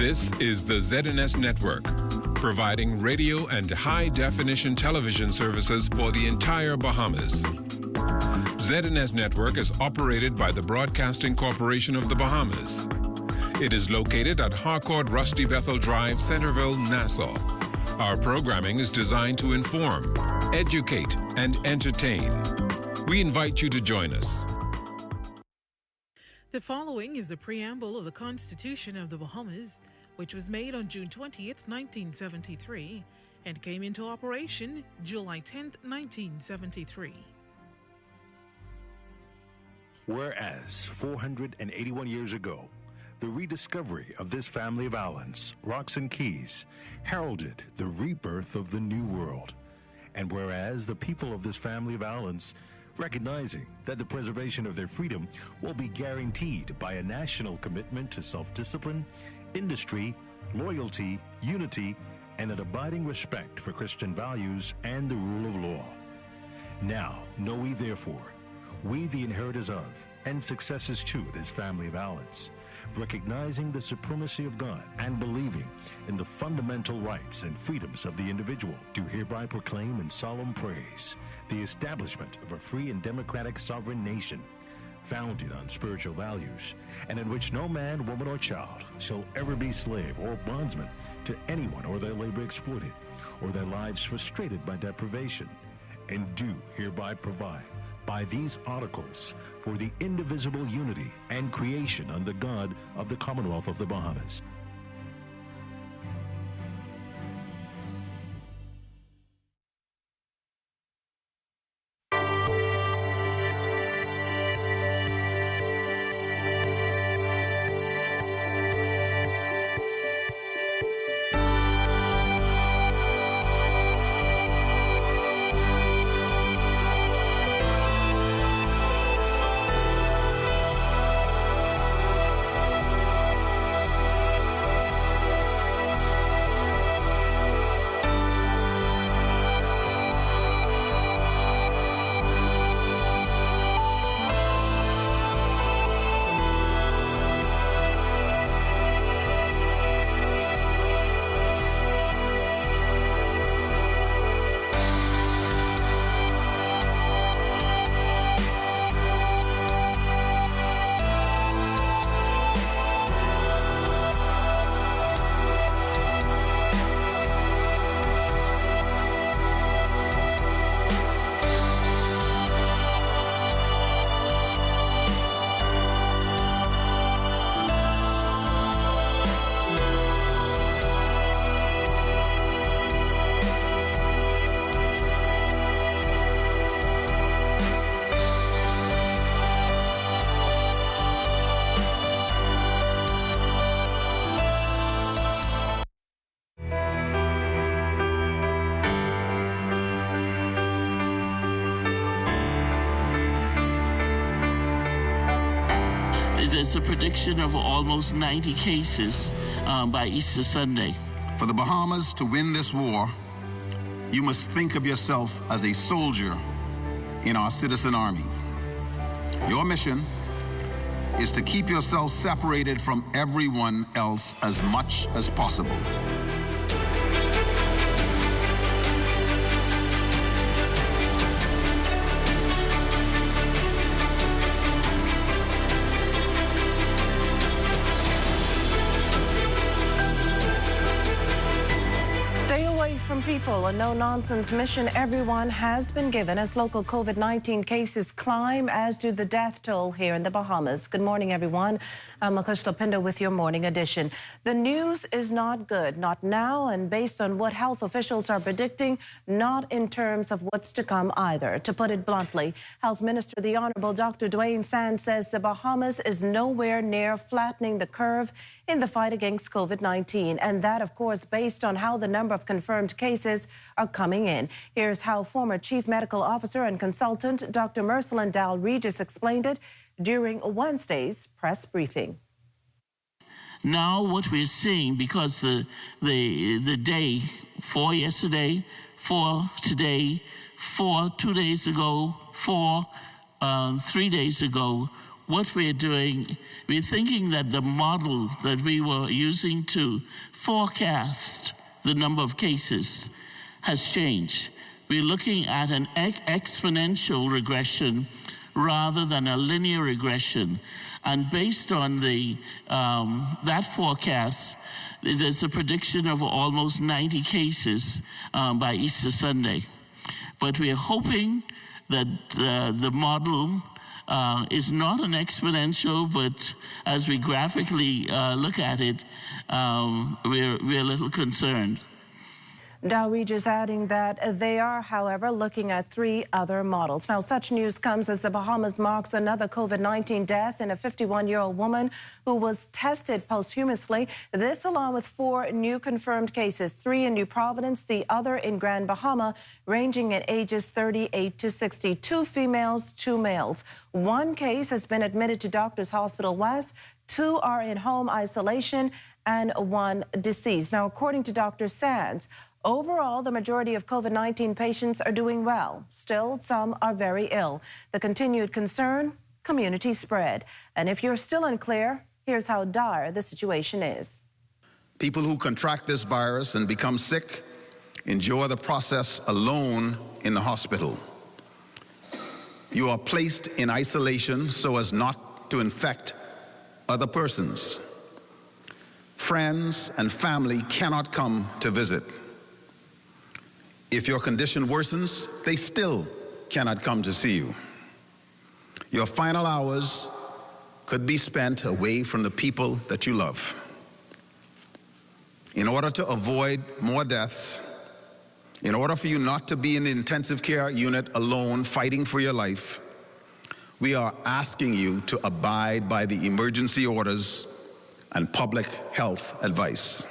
This is the ZNS Network, providing radio and high-definition television services for the entire Bahamas. ZNS Network is operated by the Broadcasting Corporation of the Bahamas. It is located at Harcourt Rusty Bethel Drive, Centerville, Nassau. Our programming is designed to inform, educate, and entertain. We invite you to join us. The following is a preamble of the Constitution of the Bahamas, which was made on June 20th, 1973, and came into operation July 10th, 1973. Whereas 481 years ago, the rediscovery of this family of islands, rocks and keys, heralded the rebirth of the New World. And whereas the people of this family of islands, recognizing that the preservation of their freedom will be guaranteed by a national commitment to self-discipline, industry, loyalty, unity, and an abiding respect for Christian values and the rule of law. Now, know we therefore, we the inheritors of and successors to this family of islands, recognizing the supremacy of God and believing in the fundamental rights and freedoms of the individual, do hereby proclaim in solemn praise the establishment of a free and democratic sovereign nation, founded on spiritual values, and in which no man, woman, or child shall ever be slave or bondsman to anyone, or their labor exploited, or their lives frustrated by deprivation, and do hereby provide by these articles for the indivisible unity and creation under God of the Commonwealth of the Bahamas. There's a prediction of almost 90 cases by Easter Sunday. For the Bahamas to win this war, you must think of yourself as a soldier in our citizen army. Your mission is to keep yourself separated from everyone else as much as possible. People, a no-nonsense mission everyone has been given as local COVID-19 cases climb, as do the death toll here in the Bahamas. Good morning, everyone. I'm Makush Lapindo with your morning edition. The news is not good, not now, and based on what health officials are predicting, not in terms of what's to come either. To put it bluntly, Health Minister, the Honorable Dr. Dwayne Sands, says the Bahamas is nowhere near flattening the curve in the fight against COVID-19. And that, of course, based on how the number of confirmed cases are coming in. Here's how former Chief Medical Officer and Consultant Dr. Mercelin Dowell-Regis explained it during Wednesday's press briefing. Now what we're seeing, because the day, 4 yesterday, 4 today, 4 2 days ago, 4 3 days ago, what we're doing, we're thinking that the model that we were using to forecast the number of cases has changed. We're looking at an exponential regression rather than a linear regression. And based on that forecast, there's a prediction of almost 90 cases by Easter Sunday. But we're hoping that the model is not an exponential, but as we graphically look at it, we're a little concerned. Dowry just adding that they are, however, looking at 3 other models. Now, such news comes as the Bahamas marks another COVID-19 death in a 51-year-old woman who was tested posthumously. This along with 4 new confirmed cases, 3 in New Providence, the other in Grand Bahama, ranging in ages 38 to 60. 2 females, 2 males. 1 case has been admitted to Doctors Hospital West. 2 are in home isolation and 1 deceased. Now, according to Dr. Sands, overall, the majority of COVID-19 patients are doing well. Still, some are very ill. The continued concern, community spread. And if you're still unclear, here's how dire the situation is. People who contract this virus and become sick endure the process alone in the hospital. You are placed in isolation so as not to infect other persons. Friends and family cannot come to visit. If your condition worsens, they still cannot come to see you. Your final hours could be spent away from the people that you love. In order to avoid more deaths, in order for you not to be in the intensive care unit alone fighting for your life, we are asking you to abide by the emergency orders and public health advice.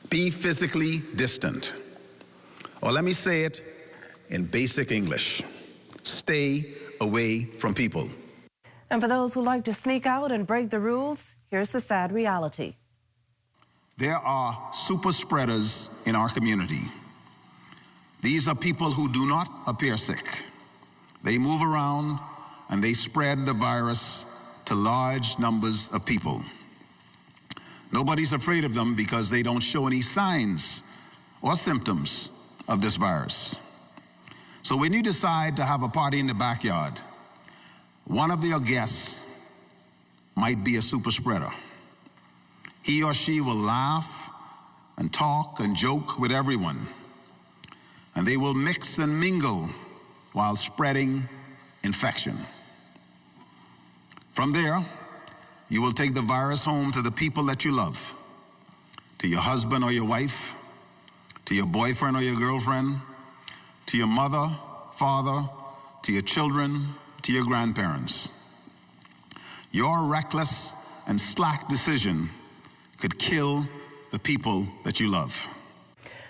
Be physically distant. Or let me say it in basic English. Stay away from people. And for those who like to sneak out and break the rules, here's the sad reality. There are super spreaders in our community. These are people who do not appear sick. They move around and they spread the virus to large numbers of people. Nobody's afraid of them because they don't show any signs or symptoms of this virus. So when you decide to have a party in the backyard, one of your guests might be a super spreader. He or she will laugh and talk and joke with everyone, and they will mix and mingle while spreading infection. From there, you will take the virus home to the people that you love, to your husband or your wife, to your boyfriend or your girlfriend, to your mother, father, to your children, to your grandparents. Your reckless and slack decision could kill the people that you love.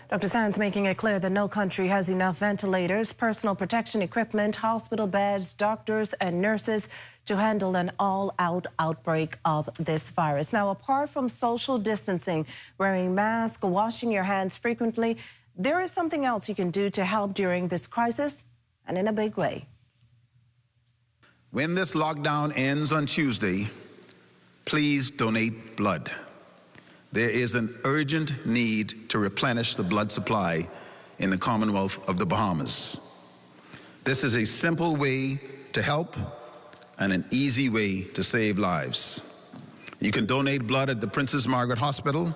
Dr. Sands making it clear that no country has enough ventilators, personal protection equipment, hospital beds, doctors and nurses to handle an all-out outbreak of this virus. Now, apart from social distancing, wearing masks, washing your hands frequently, there is something else you can do to help during this crisis, and in a big way. When this lockdown ends on Tuesday, please donate blood. There is an urgent need to replenish the blood supply in the Commonwealth of the Bahamas. This is a simple way to help and an easy way to save lives. You can donate blood at the Princess Margaret Hospital,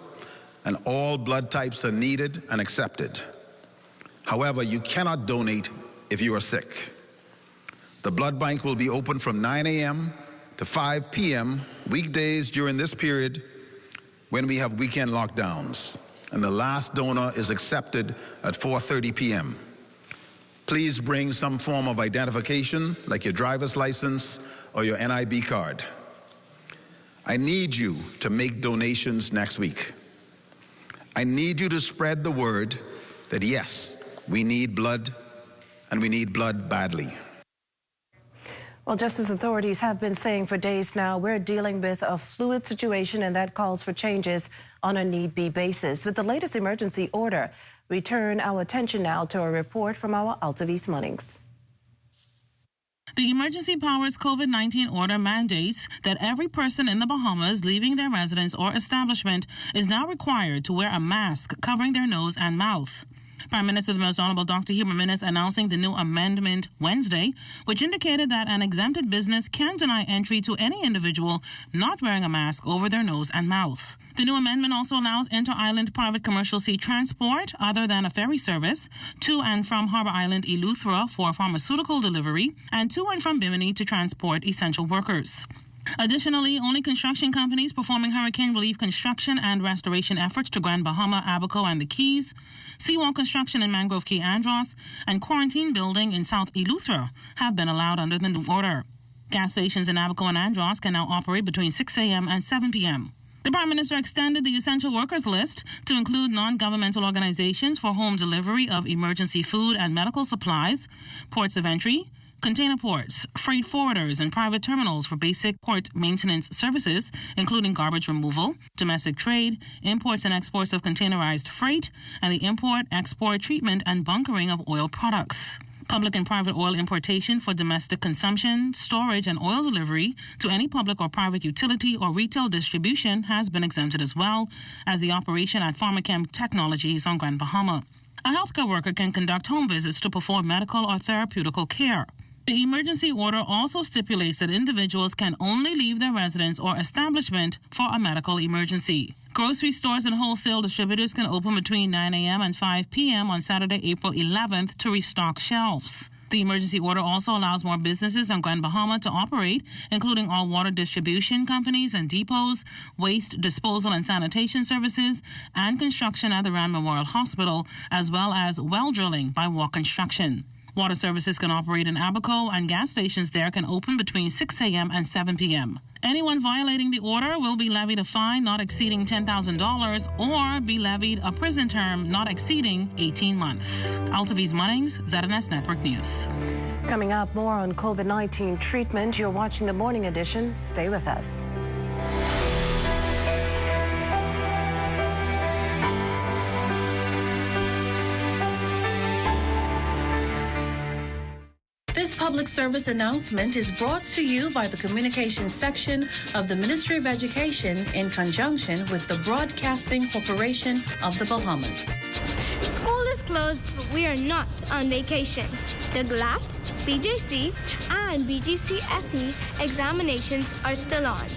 and all blood types are needed and accepted. However, you cannot donate if you are sick. The blood bank will be open from 9 a.m. to 5 p.m. weekdays during this period when we have weekend lockdowns, and the last donor is accepted at 4:30 p.m. Please bring some form of identification, like your driver's license or your NIB card. I need you to make donations next week. I need you to spread the word that yes, we need blood, and we need blood badly. Well, just as authorities have been saying for days now, we're dealing with a fluid situation, and that calls for changes on a need-be basis. With the latest emergency order, we turn our attention now to a report from our Out of East Mornings. The Emergency Powers COVID-19 order mandates that every person in the Bahamas leaving their residence or establishment is now required to wear a mask covering their nose and mouth. Prime Minister the Most Honorable Dr. Hubert Minnis announcing the new amendment Wednesday, which indicated that an exempted business can deny entry to any individual not wearing a mask over their nose and mouth. The new amendment also allows inter-island private commercial sea transport other than a ferry service to and from Harbour Island, Eleuthera for pharmaceutical delivery and to and from Bimini to transport essential workers. Additionally, only construction companies performing hurricane relief construction and restoration efforts to Grand Bahama, Abaco, and the Keys, seawall construction in Mangrove Key Andros, and quarantine building in South Eleuthera have been allowed under the new order. Gas stations in Abaco and Andros can now operate between 6 a.m. and 7 p.m. The Prime Minister extended the essential workers list to include non-governmental organizations for home delivery of emergency food and medical supplies, ports of entry, container ports, freight forwarders, and private terminals for basic port maintenance services, including garbage removal, domestic trade, imports and exports of containerized freight, and the import, export, treatment, and bunkering of oil products. Public and private oil importation for domestic consumption, storage, and oil delivery to any public or private utility or retail distribution has been exempted as well as the operation at Pharmachem Technologies on Grand Bahama. A healthcare worker can conduct home visits to perform medical or therapeutical care. The emergency order also stipulates that individuals can only leave their residence or establishment for a medical emergency. Grocery stores and wholesale distributors can open between 9 a.m. and 5 p.m. on Saturday, April 11th to restock shelves. The emergency order also allows more businesses on Grand Bahama to operate, including all water distribution companies and depots, waste disposal and sanitation services, and construction at the Rand Memorial Hospital, as well as well drilling by Walk Construction. Water services can operate in Abaco, and gas stations there can open between 6 a.m. and 7 p.m. Anyone violating the order will be levied a fine not exceeding $10,000 or be levied a prison term not exceeding 18 months. Altaviz Munnings, ZNS Network News. Coming up, more on COVID-19 treatment. You're watching the Morning Edition. Stay with us. This public service announcement is brought to you by the Communications section of the Ministry of Education in conjunction with the Broadcasting Corporation of the Bahamas. School is closed, but we are not on vacation. The GLAT, BJC, and BGCSE examinations are still on.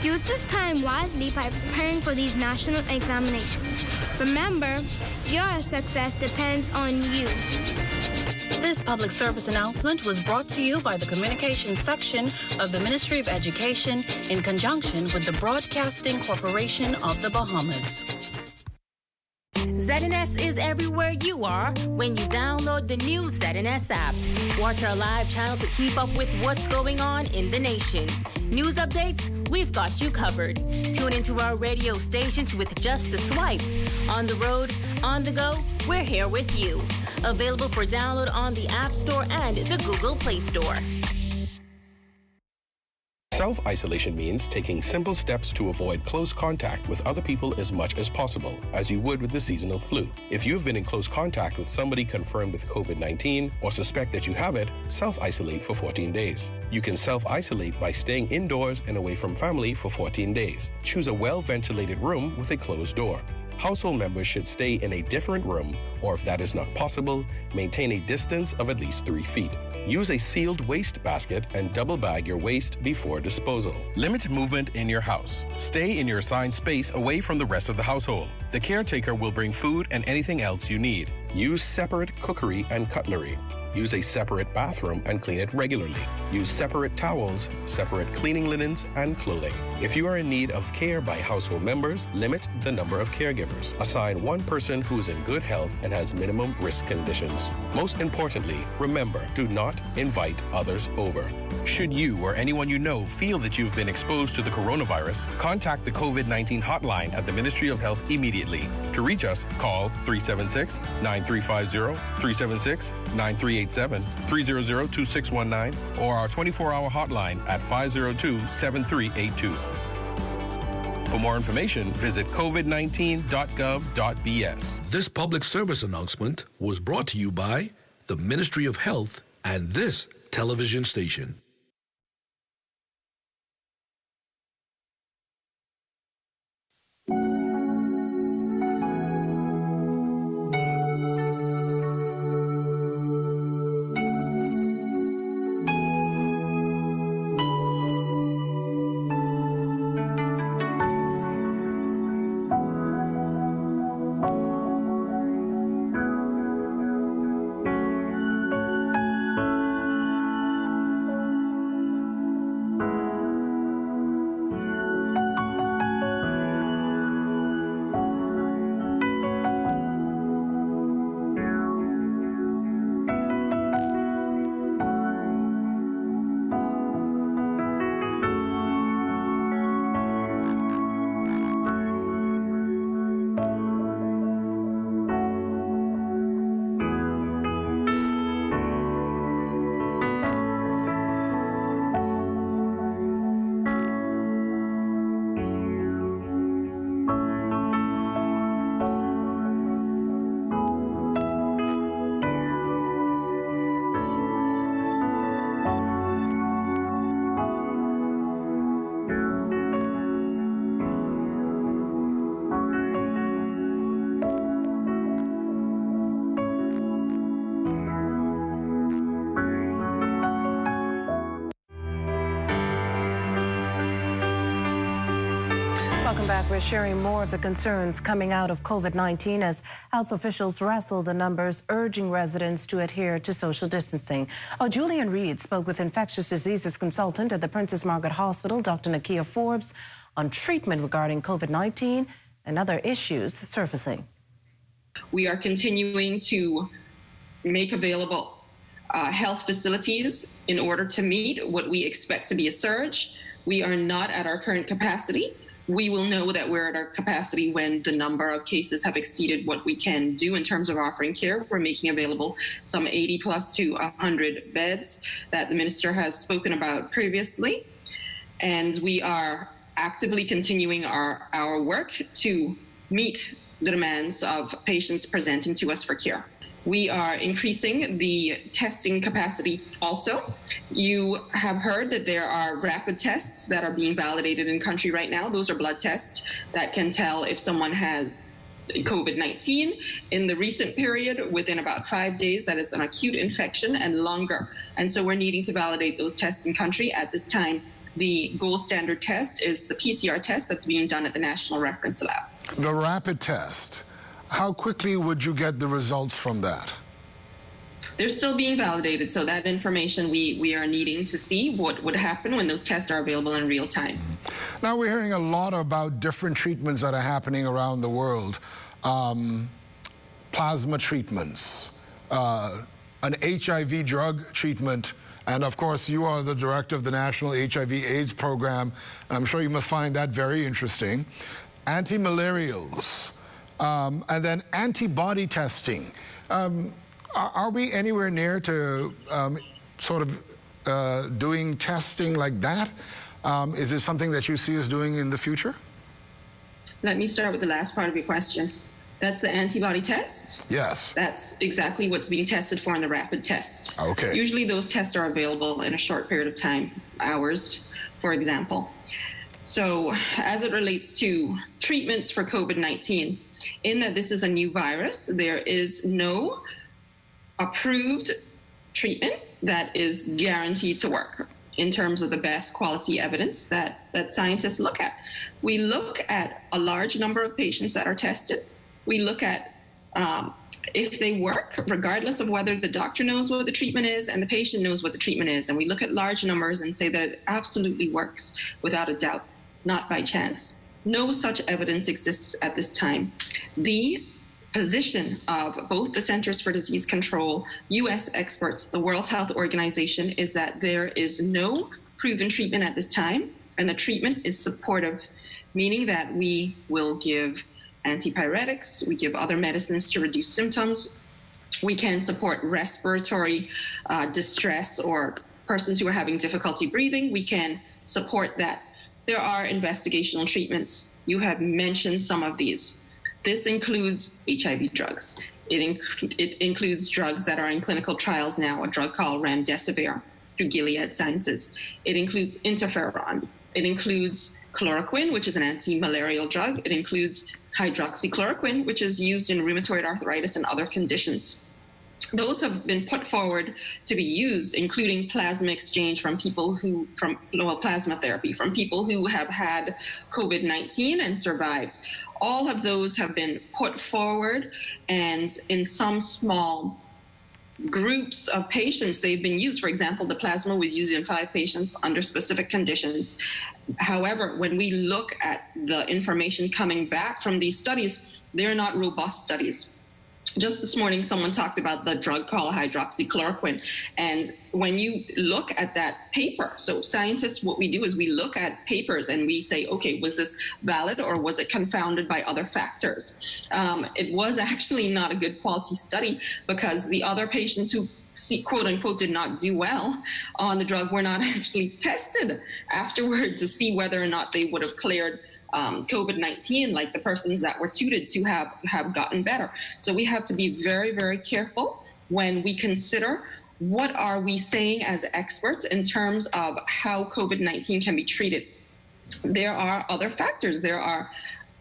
Use this time wisely by preparing for these national examinations. Remember, your success depends on you. This public service announcement was brought to you by the Communications section of the Ministry of Education in conjunction with the Broadcasting Corporation of the Bahamas. ZNS is everywhere you are when you download the new ZNS app. Watch our live channel to keep up with what's going on in the nation. News updates, we've got you covered. Tune into our radio stations with just a swipe. On the road, on the go, we're here with you. Available for download on the App Store and the Google Play Store. Self-isolation means taking simple steps to avoid close contact with other people as much as possible, as you would with the seasonal flu. If you've been in close contact with somebody confirmed with COVID-19 or suspect that you have it, self-isolate for 14 days. You can self-isolate by staying indoors and away from family for 14 days. Choose a well-ventilated room with a closed door. Household members should stay in a different room, or if that is not possible, maintain a distance of at least 3 feet. Use a sealed waste basket and double bag your waste before disposal. Limit movement in your house. Stay in your assigned space away from the rest of the household. The caretaker will bring food and anything else you need. Use separate cookery and cutlery. Use a separate bathroom and clean it regularly. Use separate towels, separate cleaning linens, and clothing. If you are in need of care by household members, limit the number of caregivers. Assign one person who is in good health and has minimum risk conditions. Most importantly, remember, do not invite others over. Should you or anyone you know feel that you've been exposed to the coronavirus, contact the COVID-19 hotline at the Ministry of Health immediately. To reach us, call 376-9350, 376-9387, 300-2619, or our 24-hour hotline at 502-7382. For more information, visit covid19.gov.bs. This public service announcement was brought to you by the Ministry of Health and this television station. Welcome back. We're sharing more of the concerns coming out of COVID-19 as health officials wrestle the numbers, urging residents to adhere to social distancing. Julian Reed spoke with infectious diseases consultant at the Princess Margaret Hospital, Dr. Nakia Forbes, on treatment regarding COVID-19 and other issues surfacing. We are continuing to make available health facilities in order to meet what we expect to be a surge. We are not at our current capacity. We will know that we're at our capacity when the number of cases have exceeded what we can do in terms of offering care. We're making available some 80 plus to 100 beds that the minister has spoken about previously. And we are actively continuing our work to meet the demands of patients presenting to us for care. We are increasing the testing capacity also. You have heard that there are rapid tests that are being validated in country right now. Those are blood tests that can tell if someone has COVID-19 in the recent period. Within about 5 days, that is an acute infection, and longer. And so we're needing to validate those tests in country. At this time, the gold standard test is the PCR test that's being done at the National Reference Lab. The rapid test. How quickly would you get the results from that? They're still being validated, so that information we are needing to see what would happen when those tests are available in real time. Now we're hearing a lot about different treatments that are happening around the world. Plasma treatments, an HIV drug treatment, and of course you are the director of the National HIV/AIDS Program. I'm sure you must find that very interesting. Anti-malarials. And then antibody testing. Are we anywhere near to doing testing like that? Is it something that you see us doing in the future? Let me start with the last part of your question. That's the antibody tests? Yes. That's exactly what's being tested for in the rapid tests. Okay. Usually those tests are available in a short period of time, hours, for example. So as it relates to treatments for COVID-19, in that this is a new virus, there is no approved treatment that is guaranteed to work in terms of the best quality evidence that scientists look at. We look at a large number of patients that are tested. We look at if they work, regardless of whether the doctor knows what the treatment is and the patient knows what the treatment is. And we look at large numbers and say that it absolutely works without a doubt, not by chance. No such evidence exists at this time. The position of both the Centers for Disease Control, U.S. experts, the World Health Organization, is that there is no proven treatment at this time, and the treatment is supportive, meaning that we will give antipyretics, we give other medicines to reduce symptoms, we can support respiratory distress or persons who are having difficulty breathing, we can support that. There are investigational treatments. You have mentioned some of these. This includes HIV drugs. It includes drugs that are in clinical trials now, a drug called remdesivir. through Gilead Sciences. It includes interferon. It includes chloroquine, which is an anti-malarial drug. It includes hydroxychloroquine, which is used in rheumatoid arthritis and other conditions. Those have been put forward to be used, including plasma exchange from people who, plasma therapy from people who have had COVID-19 and survived. All of those have been put forward, and in some small groups of patients, they've been used. For example, the plasma was used in 5 patients under specific conditions. However, when we look at the information coming back from these studies, they're not robust studies. Just this morning, someone talked about the drug called hydroxychloroquine. And when you look at that paper, so scientists, what we do is we look at papers and we say, okay, was this valid or was it confounded by other factors? It was actually not a good quality study because the other patients who quote unquote did not do well on the drug were not actually tested afterward to see whether or not they would have cleared COVID-19, like the persons that were tutored to have gotten better. So we have to be very, very careful when we consider what are we saying as experts in terms of how COVID-19 can be treated. There are other factors. There are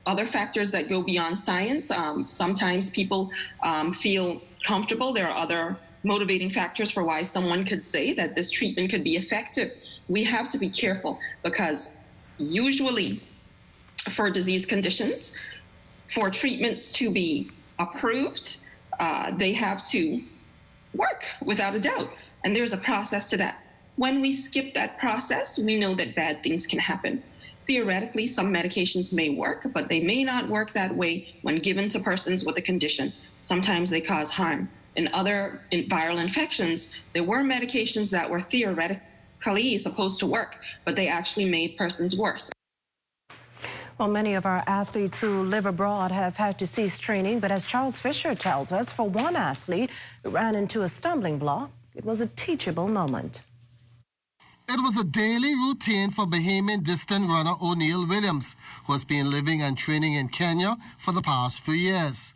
other factors that go beyond science. Sometimes people feel comfortable. There are other motivating factors for why someone could say that this treatment could be effective. We have to be careful because usually for disease conditions, for treatments to be approved, they have to work without a doubt. And there's a process to that. When we skip that process, we know that bad things can happen. Theoretically, some medications may work, but they may not work that way when given to persons with a condition. Sometimes they cause harm. In other viral infections, there were medications that were theoretically supposed to work, but they actually made persons worse. Well, many of our athletes who live abroad have had to cease training, but as Charles Fisher tells us, for one athlete who ran into a stumbling block, it was a teachable moment. It was a daily routine for Bahamian distant runner O'Neal Williams, who has been living and training in Kenya for the past few years.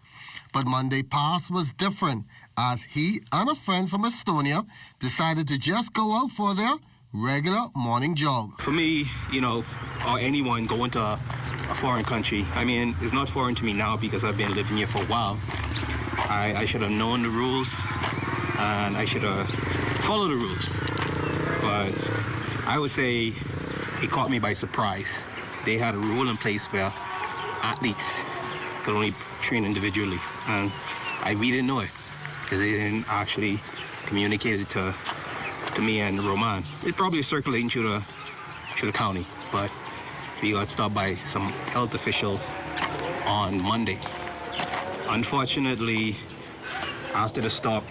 But Monday past was different, as he and a friend from Estonia decided to just go out for their regular morning jog. For me, or anyone going to a foreign country, I mean, it's not foreign to me now because I've been living here for a while. I should have known the rules and I should have followed the rules. But I would say it caught me by surprise. They had a rule in place where athletes could only train individually. And we didn't know it because they didn't actually communicate it to me and Roman. It probably circulating through the county, but we got stopped by some health official on Monday. Unfortunately, after the stop,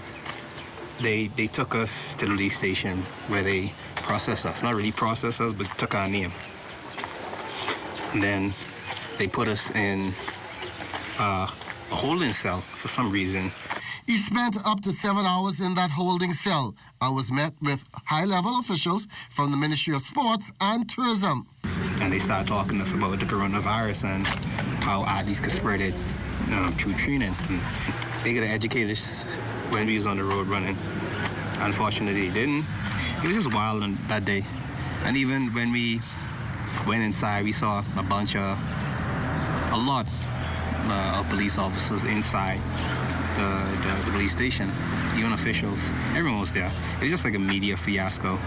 they took us to the police station where they processed us. Not really processed us, but took our name. And then they put us in a holding cell for some reason. He spent up to 7 hours in that holding cell and was met with high-level officials from the Ministry of Sports and Tourism. And they started talking to us about the coronavirus and how athletes could spread it through training. And they could have educated us when we was on the road running. Unfortunately, they didn't. It was just wild on that day. And even when we went inside, we saw a lot of police officers inside the police station, even officials. Everyone was there. It was just like a media fiasco.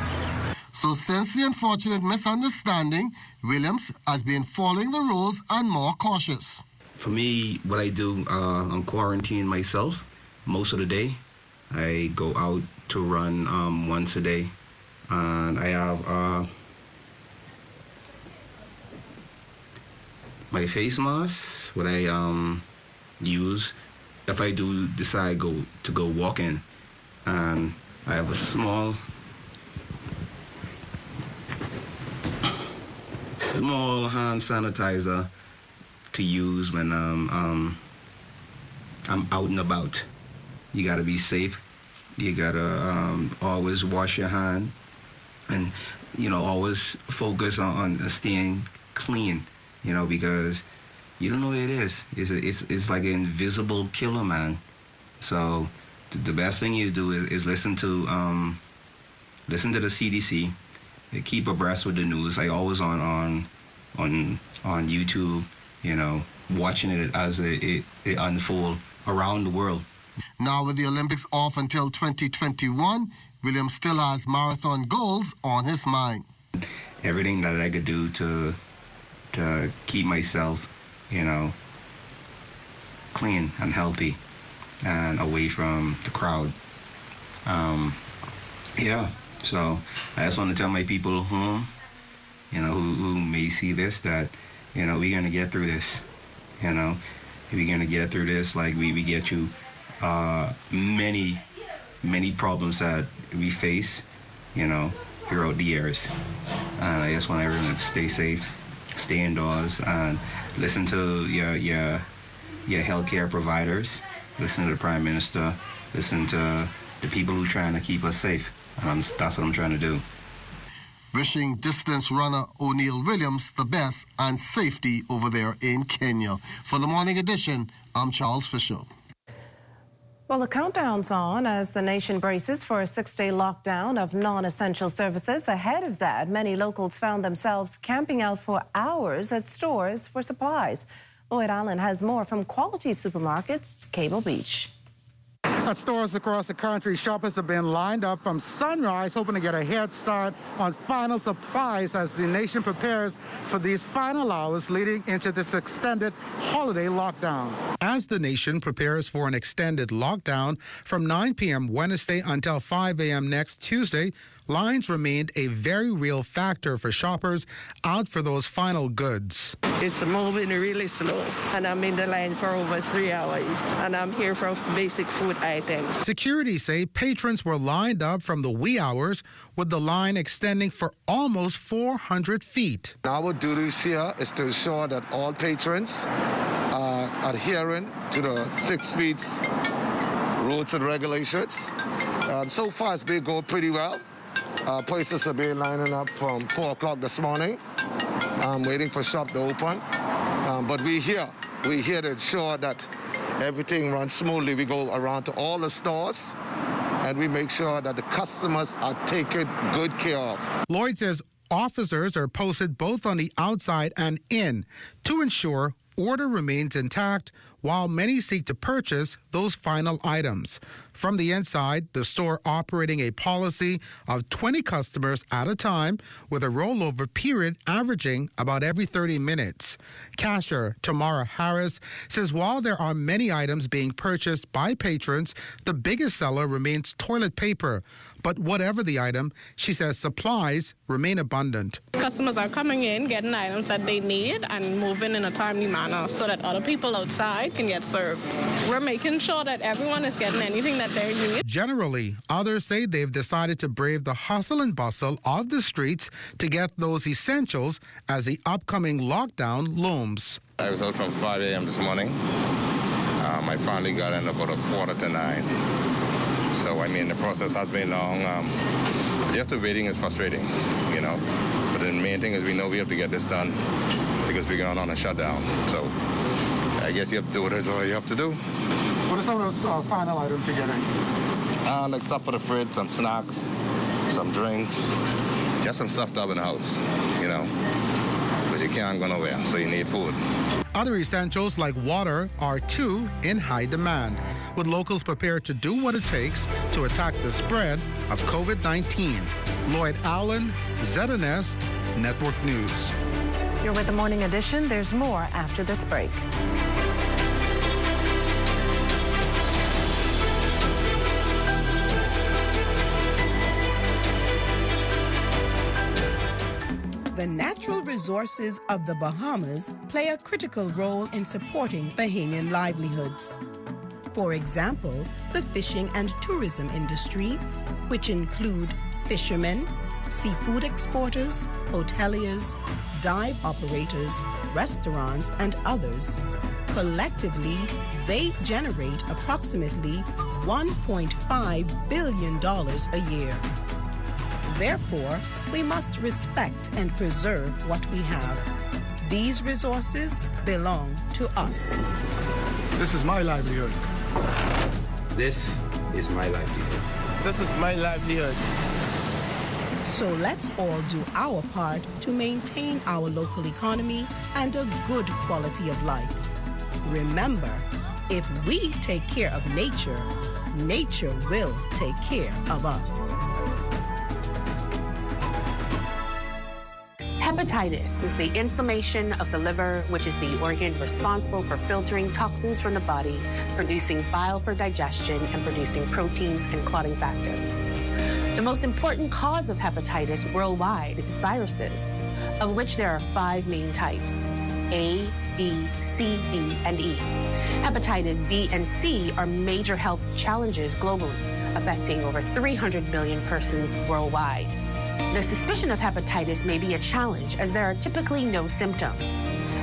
So since the unfortunate misunderstanding, Williams has been following the rules and more cautious. For me, what I do, I'm quarantined myself most of the day. I go out to run once a day. And I have my face mask, what I use if I do decide to go walking. And I have a small hand sanitizer to use when I'm out and about. You gotta be safe. You gotta always wash your hand, and always focus on staying clean. Because you don't know what it is. It's like an invisible killer, man. So the best thing you do is listen to listen to the CDC, keep abreast with the news. I always on YouTube, you know, watching it as it unfold around the world. Now with the Olympics off until 2021, William still has marathon goals on his mind. Everything that I could do to keep myself, you know, clean and healthy and away from the crowd. Yeah, so I just want to tell my people home, you know, who may see this, that, you know, we're going to get through this. You know, we're going to get through this like we get through many problems that we face, you know, throughout the years. And I just want everyone to stay safe, stay indoors, and listen to your healthcare providers, listen to the Prime Minister, listen to the people who are trying to keep us safe. And that's what I'm trying to do. Wishing distance runner O'Neal Williams the best and safety over there in Kenya. For the Morning Edition, I'm Charles Fisher. Well, the countdown's on as the nation braces for a 6-day lockdown of non-essential services. Ahead of that, many locals found themselves camping out for hours at stores for supplies. Lloyd Allen has more from Quality Supermarkets, Cable Beach. At stores across the country, shoppers have been lined up from sunrise, hoping to get a head start on final supplies as the nation prepares for these final hours leading into this extended holiday lockdown. As the nation prepares for an extended lockdown from 9 p.m. Wednesday until 5 a.m. next Tuesday, lines remained a very real factor for shoppers out for those final goods. It's moving really slow, and I'm in the line for over 3 hours, and I'm here for basic food items. Security say patrons were lined up from the wee hours, with the line extending for almost 400 feet. Our duties here is to ensure that all patrons are adhering to the 6 feet rules and regulations. So far, it's been going pretty well. Places have been lining up from 4 o'clock this morning. I'm waiting for shop to open. But we're here to ensure that everything runs smoothly. We go around to all the stores and we make sure that the customers are taken good care of. Lloyd says officers are posted both on the outside and in to ensure order remains intact while many seek to purchase those final items. From the inside, the store operating a policy of 20 customers at a time with a rollover period averaging about every 30 minutes. Cashier Tamara Harris says while there are many items being purchased by patrons, the biggest seller remains toilet paper. But whatever the item, she says supplies remain abundant. Customers are coming in, getting items that they need and moving in a timely manner so that other people outside can get served. We're making sure that everyone is getting anything that they need. Generally, others say they've decided to brave the hustle and bustle of the streets to get those essentials as the upcoming lockdown looms. I was out from 5 a.m. this morning. My family got in about 8:45. So, I mean, the process has been long. Just the waiting is frustrating, you know. But the main thing is we know we have to get this done because we're going on a shutdown. So, I guess you have to do what you have to do. What are some of those final items you're getting? Like stuff for the fridge, some snacks, some drinks, just some stuff to have in the house, you know. Because you can't go nowhere, so you need food. Other essentials like water are too in high demand, with locals prepared to do what it takes to attack the spread of COVID-19. Lloyd Allen, ZNS Network News. You're with the Morning Edition. There's more after this break. The natural resources of the Bahamas play a critical role in supporting Bahamian livelihoods. For example, the fishing and tourism industry, which include fishermen, seafood exporters, hoteliers, dive operators, restaurants, and others. Collectively, they generate approximately $1.5 billion a year. Therefore, we must respect and preserve what we have. These resources belong to us. This is my livelihood. This is my livelihood. This is my livelihood. So let's all do our part to maintain our local economy and a good quality of life. Remember, if we take care of nature, nature will take care of us. Hepatitis is the inflammation of the liver, which is the organ responsible for filtering toxins from the body, producing bile for digestion, and producing proteins and clotting factors. The most important cause of hepatitis worldwide is viruses, of which there are 5 main types: A, B, C, D, and E. Hepatitis B and C are major health challenges globally, affecting over 300 million persons worldwide. The suspicion of hepatitis may be a challenge, as there are typically no symptoms.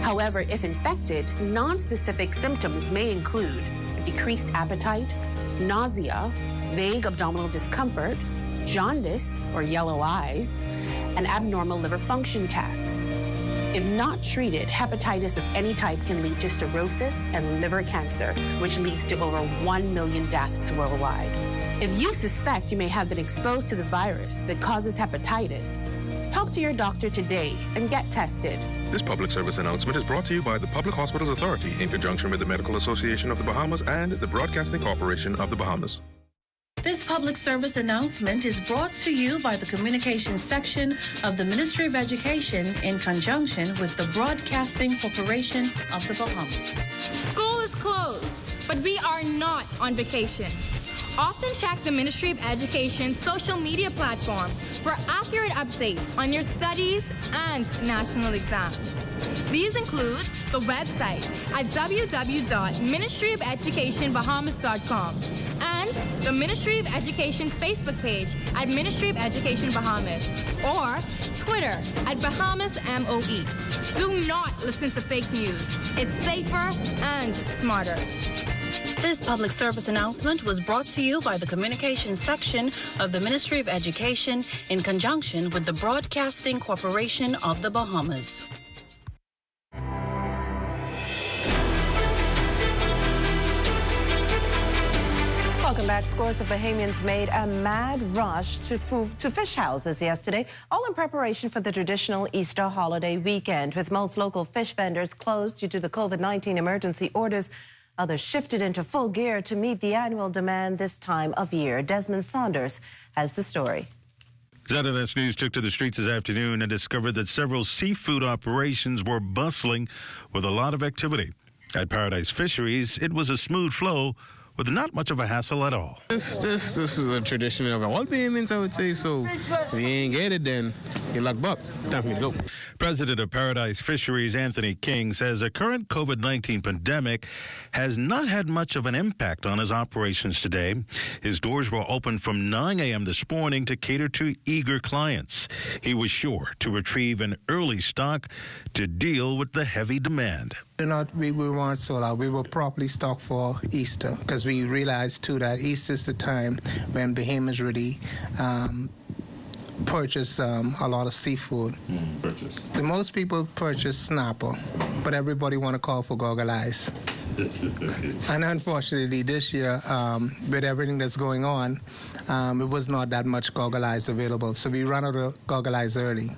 However, if infected, non-specific symptoms may include decreased appetite, nausea, vague abdominal discomfort, jaundice or yellow eyes, and abnormal liver function tests. If not treated, hepatitis of any type can lead to cirrhosis and liver cancer, which leads to over 1 million deaths worldwide. If you suspect you may have been exposed to the virus that causes hepatitis, talk to your doctor today and get tested. This public service announcement is brought to you by the Public Hospitals Authority in conjunction with the Medical Association of the Bahamas and the Broadcasting Corporation of the Bahamas. This public service announcement is brought to you by the Communications section of the Ministry of Education in conjunction with the Broadcasting Corporation of the Bahamas. School is closed, but we are not on vacation. Often check the Ministry of Education's social media platform for accurate updates on your studies and national exams. These include the website at www.ministryofeducationbahamas.com and the Ministry of Education's Facebook page at Ministry of Education Bahamas or Twitter at Bahamas MOE. Do not listen to fake news. It's safer and smarter. This public service announcement was brought to you by the Communications section of the Ministry of Education in conjunction with the Broadcasting Corporation of the Bahamas. Welcome back. Scores of Bahamians made a mad rush to fish houses yesterday, all in preparation for the traditional Easter holiday weekend. With most local fish vendors closed due to the COVID-19 emergency orders, others shifted into full gear to meet the annual demand this time of year. Desmond Saunders has the story. ZNS News took to the streets this afternoon and discovered that several seafood operations were bustling with a lot of activity. At Paradise Fisheries, it was a smooth flow with not much of a hassle at all. This is a tradition of all payments, I would say. So if you ain't get it, then you're locked up. Time for me to go. President of Paradise Fisheries, Anthony King, says the current COVID-19 pandemic has not had much of an impact on his operations today. His doors were open from 9 a.m. this morning to cater to eager clients. He was sure to retrieve an early stock to deal with the heavy demand. We weren't sold out. We were properly stocked for Easter because we realized, too, that Easter is the time when Bahamians really purchase a lot of seafood. The most people purchase snapper, but everybody want to call for goggle eyes. And unfortunately, this year, with everything that's going on, it was not that much goggle eyes available. So we ran out of goggle eyes early.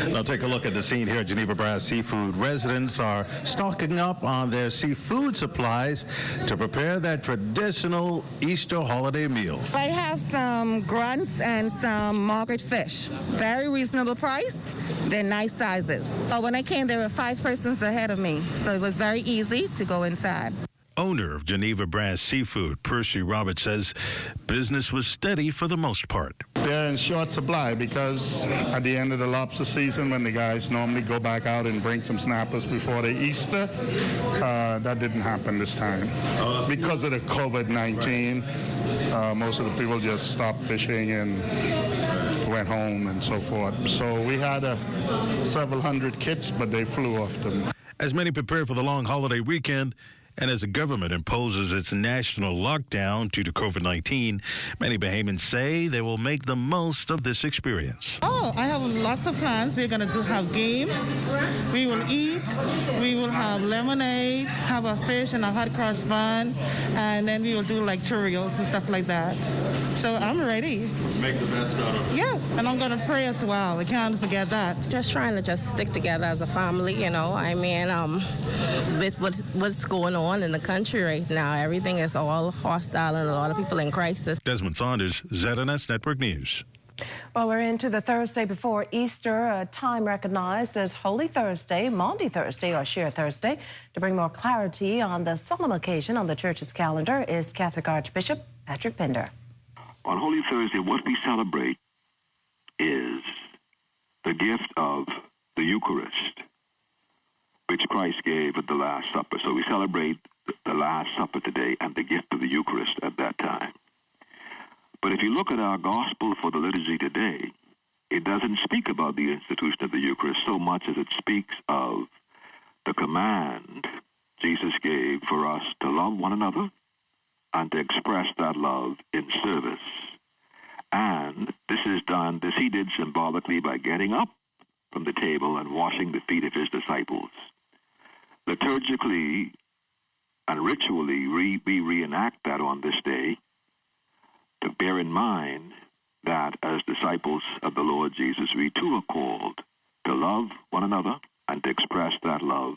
Now take a look at the scene here at Geneva Brass Seafood. Residents are stocking up on their seafood supplies to prepare their traditional Easter holiday meal. I have some grunts and some market fish. Very reasonable price. They're nice sizes. So when I came, there were 5 persons ahead of me, so it was very easy to go inside. Owner of Geneva Brass Seafood, Percy Roberts, says business was steady for the most part. They're in short supply because at the end of the lobster season, when the guys normally go back out and bring some snappers before the Easter, that didn't happen this time. Because of the COVID-19, most of the people just stopped fishing and went home and so forth. So we had several hundred kits, but they flew off them. As many prepare for the long holiday weekend, and as the government imposes its national lockdown due to COVID-19, many Bahamians say they will make the most of this experience. Oh, I have lots of plans. We're going to have games. We will eat, we will have lemonade, have a fish and a hot cross bun, and then we will do like churros and stuff like that. So I'm ready. Make the best out of it. Yes, and I'm going to pray as well. I can't forget that. Just trying to just stick together as a family, you know. I mean, with what's going on in the country right now, everything is all hostile and a lot of people in crisis. Desmond Saunders, ZNS Network News. Well, we're into the Thursday before Easter, a time recognized as Holy Thursday, Maundy Thursday, or Sheer Thursday. To bring more clarity on the solemn occasion on the church's calendar is Catholic Archbishop Patrick Pender. On Holy Thursday, what we celebrate is the gift of the Eucharist, which Christ gave at the Last Supper. So we celebrate the Last Supper today and the gift of the Eucharist at that time. But if you look at our gospel for the liturgy today, it doesn't speak about the institution of the Eucharist so much as it speaks of the command Jesus gave for us to love one another and to express that love in service. And this he did symbolically by getting up from the table and washing the feet of his disciples. Liturgically and ritually, we reenact that on this day, to bear in mind that as disciples of the Lord Jesus, we too are called to love one another and to express that love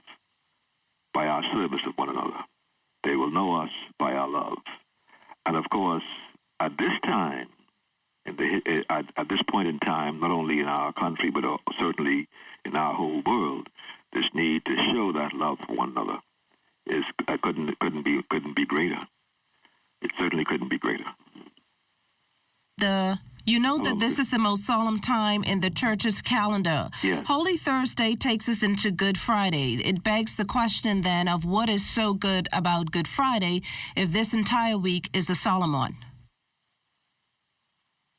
by our service of one another. They will know us by our love. And of course, at this time, at this point in time, not only in our country, but certainly in our whole world, this need to show that love for one another is couldn't be greater. It certainly couldn't be greater. You know that this is the most solemn time in the church's calendar. Yes. Holy Thursday takes us into Good Friday. It begs the question then of what is so good about Good Friday if this entire week is a solemn one?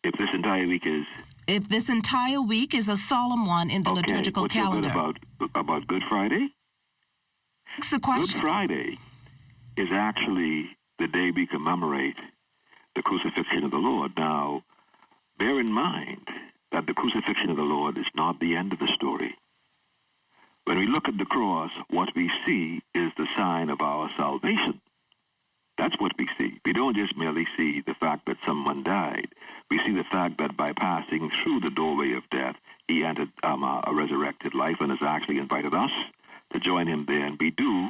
If this entire week is? If this entire week is a solemn one in the liturgical calendar. What's so good about Good Friday? It's the question. Good Friday is actually the day we commemorate the crucifixion of the Lord. Now, bear in mind that the crucifixion of the Lord is not the end of the story. When we look at the cross, what we see is the sign of our salvation. That's what we see. We don't just merely see the fact that someone died. We see the fact that by passing through the doorway of death, he entered a resurrected life and has actually invited us to join him there, and we do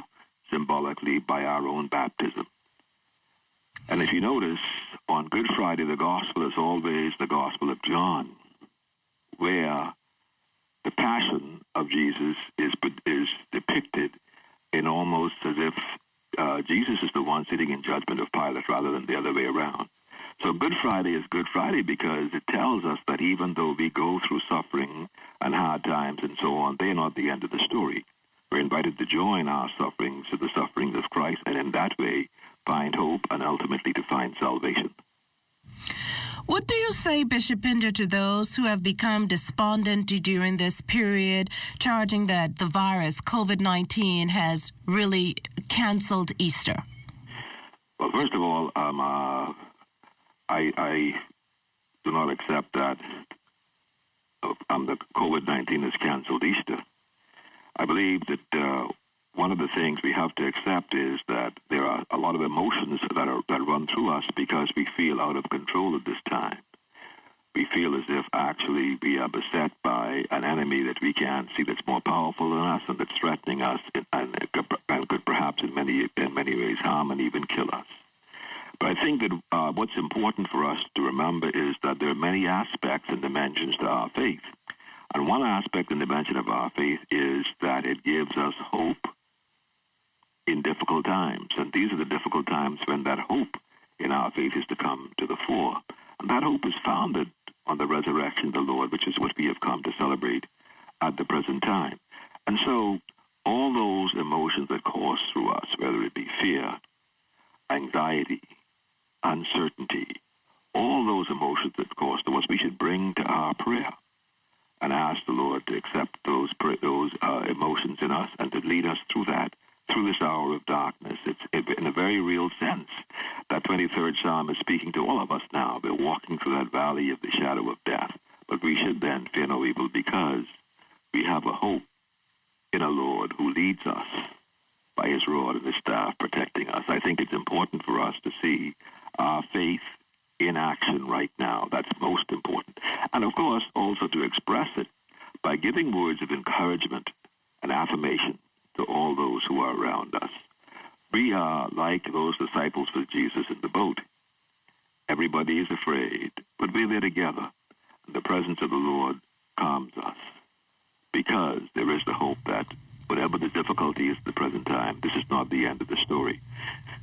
symbolically by our own baptism. And if you notice, on Good Friday, the gospel is always the Gospel of John, where the passion of Jesus is depicted in almost as if Jesus is the one sitting in judgment of Pilate rather than the other way around. So Good Friday is Good Friday because it tells us that even though we go through suffering and hard times and so on, they're not the end of the story. We're invited to join our sufferings to the sufferings of Christ, and in that way find hope and ultimately to find salvation. What do you say, Bishop Pender, to those who have become despondent during this period, charging that the virus, COVID-19, has really canceled Easter? Well, first of all, I do not accept that the COVID-19 has canceled Easter. I believe that one of the things we have to accept is that there are a lot of emotions that run through us because we feel out of control at this time. We feel as if actually we are beset by an enemy that we can't see that's more powerful than us and that's threatening us and could perhaps in many ways harm and even kill us. But I think that what's important for us to remember is that there are many aspects and dimensions to our faith. And one aspect and dimension of our faith is that it gives us hope in difficult times. And these are the difficult times when that hope in our faith is to come to the fore. And that hope is founded on the resurrection of the Lord, which is what we have come to celebrate at the present time. And so all those emotions that course through us, whether it be fear, anxiety, uncertainty, all those emotions that course through us, we should bring to our prayer and ask the Lord to accept those emotions in us and to lead us through this hour of darkness. It's in a very real sense. That 23rd Psalm is speaking to all of us now. We're walking through that valley of the shadow of death. But we should then fear no evil because we have a hope leads us by his rod and his staff protecting us. I think it's important for us to see our faith in action right now. That's most important. And of course, also to express it by giving words of encouragement and affirmation to all those who are around us. We are like those disciples with Jesus in the boat. Everybody is afraid, but we're there together. And the presence of the Lord calms us, because there is the hope that whatever the difficulty is at the present time, this is not the end of the story.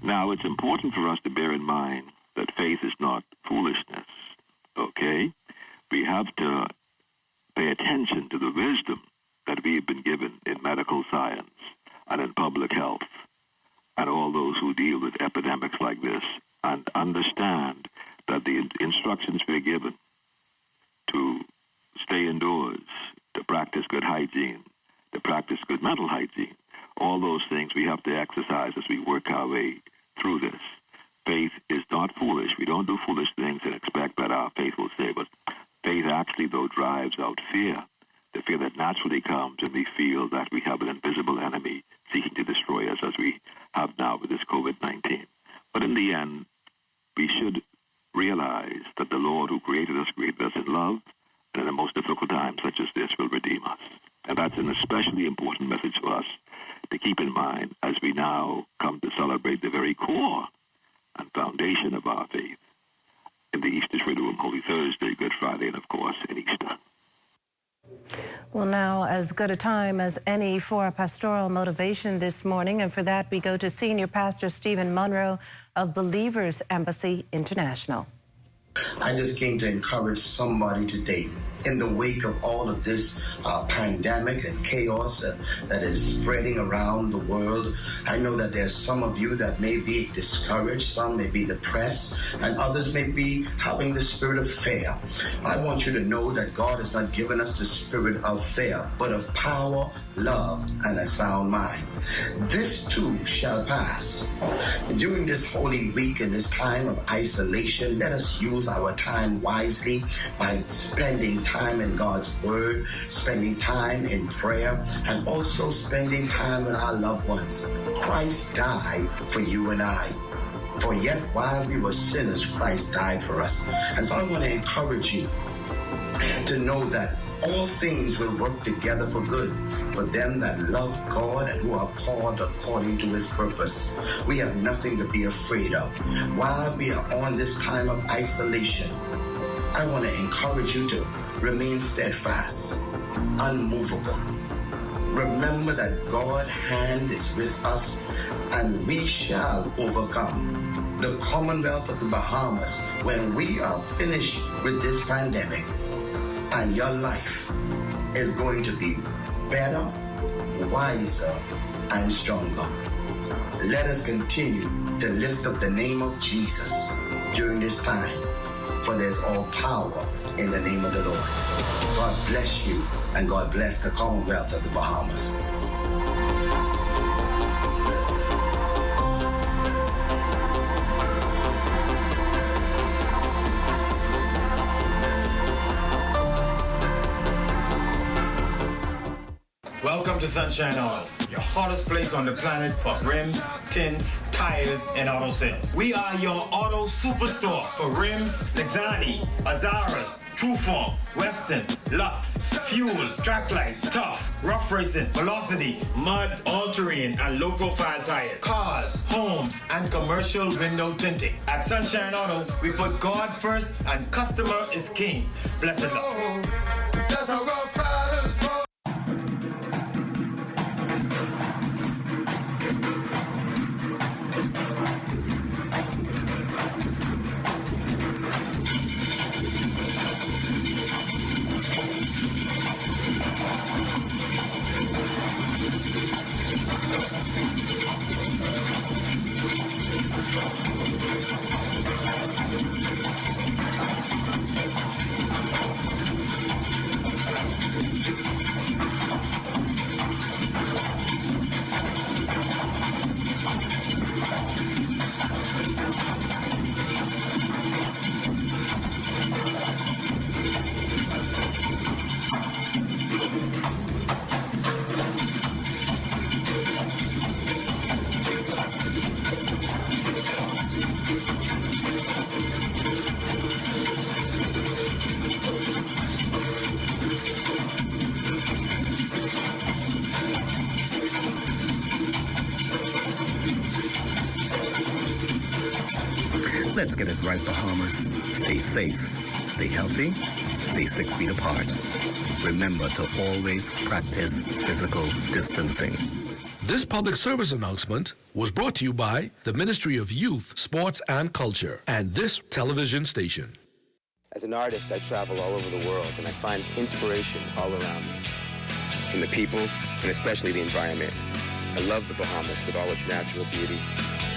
Now, it's important for us to bear in mind that faith is not foolishness, okay? We have to pay attention to the wisdom that we have been given in medical science and in public health and all those who deal with epidemics like this, and understand that the instructions we're given to stay indoors, to practice good hygiene, to practice good mental hygiene, all those things we have to exercise as we work our way through this. Faith is not foolish. We don't do foolish things and expect that our faith will save us. Faith actually, though, drives out fear, the fear that naturally comes when we feel that we have an invisible enemy seeking to destroy us, as we have now with this COVID-19. But in the end, we should realize that the Lord who created us in love, and in the most difficult times such as this will redeem us. And that's an especially important message for us to keep in mind as we now come to celebrate the very core and foundation of our faith in the Easter Triduum, Holy Thursday, Good Friday, and of course in Easter. Well, now as good a time as any for a pastoral motivation this morning, and for that we go to Senior Pastor Stephen Monroe of Believers Embassy International. I just came to encourage somebody today in the wake of all of this pandemic and chaos that is spreading around the world. I know that there's some of you that may be discouraged, some may be depressed, and others may be having the spirit of fear. I want you to know that God has not given us the spirit of fear, but of power, love, and a sound mind. This too shall pass. During this holy week and this time of isolation, let us use our time wisely by spending time in God's Word, spending time in prayer, and also spending time with our loved ones. Christ died for you and I. For yet while we were sinners, Christ died for us. And so I want to encourage you to know that all things will work together for good for them that love God and who are called according to his purpose. We have nothing to be afraid of. While we are on this time of isolation, I want to encourage you to remain steadfast, unmovable. Remember that God's hand is with us and we shall overcome. The Commonwealth of the Bahamas, when we are finished with this pandemic, and your life is going to be better, wiser, and stronger. Let us continue to lift up the name of Jesus during this time, for there's all power in the name of the Lord. God bless you, and God bless the Commonwealth of the Bahamas. Welcome to Sunshine Auto, your hottest place on the planet for rims, tints, tires, and auto sales. We are your auto superstore for rims, Lexani, Azaras, Trueform, Western, Lux, Fuel, Track Lights, Tough, Rough Racing, Velocity, Mud, All-Terrain, and low-profile tires. Cars, homes, and commercial window tinting. At Sunshine Auto, we put God first and customer is king. Blessed love. That's how God fathers roll. Let's get it right, Bahamas. Stay safe, stay healthy, stay 6 feet apart. Remember to always practice physical distancing. This public service announcement was brought to you by the Ministry of Youth, Sports and Culture and this television station. As an artist, I travel all over the world and I find inspiration all around me. In the people and especially the environment. I love the Bahamas with all its natural beauty.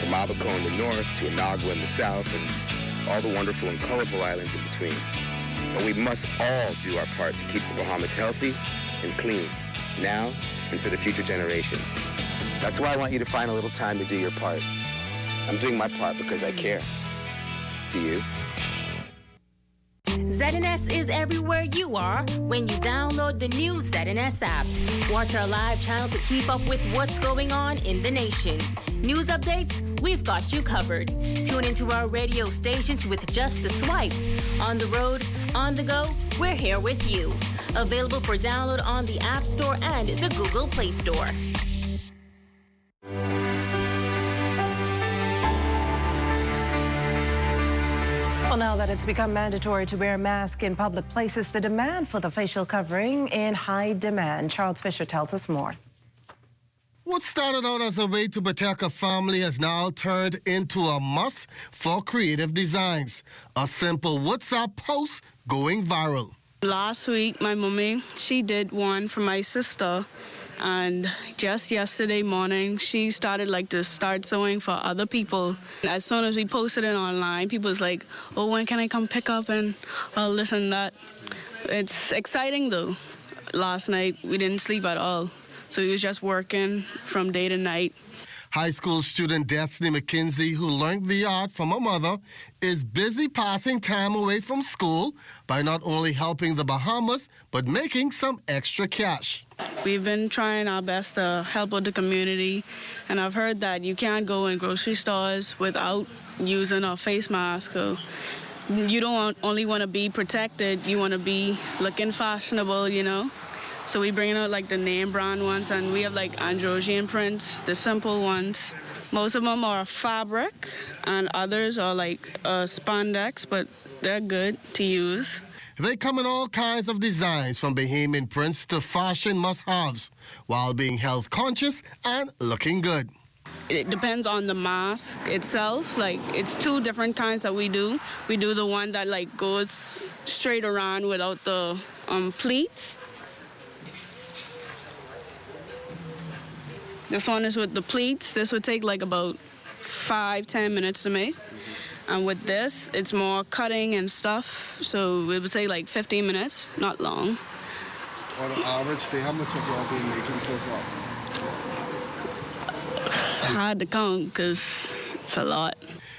From Abaco in the north to Inagua in the south and all the wonderful and colorful islands in between. But we must all do our part to keep the Bahamas healthy and clean, now and for the future generations. That's why I want you to find a little time to do your part. I'm doing my part because I care. Do you? ZNS is everywhere you are when you download the new ZNS app. Watch our live channel to keep up with what's going on in the nation. News updates, we've got you covered. Tune into our radio stations with just a swipe. On the road, on the go, we're here with you. Available for download on the App Store and the Google Play Store. Well, now that it's become mandatory to wear a mask in public places, the demand for the facial covering in high demand. Charles Fisher tells us more. What started out as a way to protect a family has now turned into a must for creative designs. A simple WhatsApp post going viral. Last week, my mommy, she did one for my sister. And just yesterday morning, she started to start sewing for other people. As soon as we posted it online, people was like, oh, when can I come pick up and all this and that. It's exciting though. Last night, we didn't sleep at all. So we was just working from day to night. High school student Destiny McKenzie, who learned the art from her mother, is busy passing time away from school by not only helping the Bahamas, but making some extra cash. We've been trying our best to help out the community, and I've heard that you can't go in grocery stores without using a face mask. So you don't only want to be protected, you want to be looking fashionable, you know? So we bring out the name brand ones, and we have androgyne prints, the simple ones. Most of them are fabric, and others are spandex, but they're good to use. They come in all kinds of designs, from Bahamian prints to fashion must-haves, while being health conscious and looking good. It depends on the mask itself. It's two different kinds that we do. We do the one that goes straight around without the pleats. This one is with the pleats. This would take about 5-10 minutes to make. And with this, it's more cutting and stuff. So it would say 15 minutes, not long. On an average day, how much have y'all been making so far? Hard to count because it's a lot.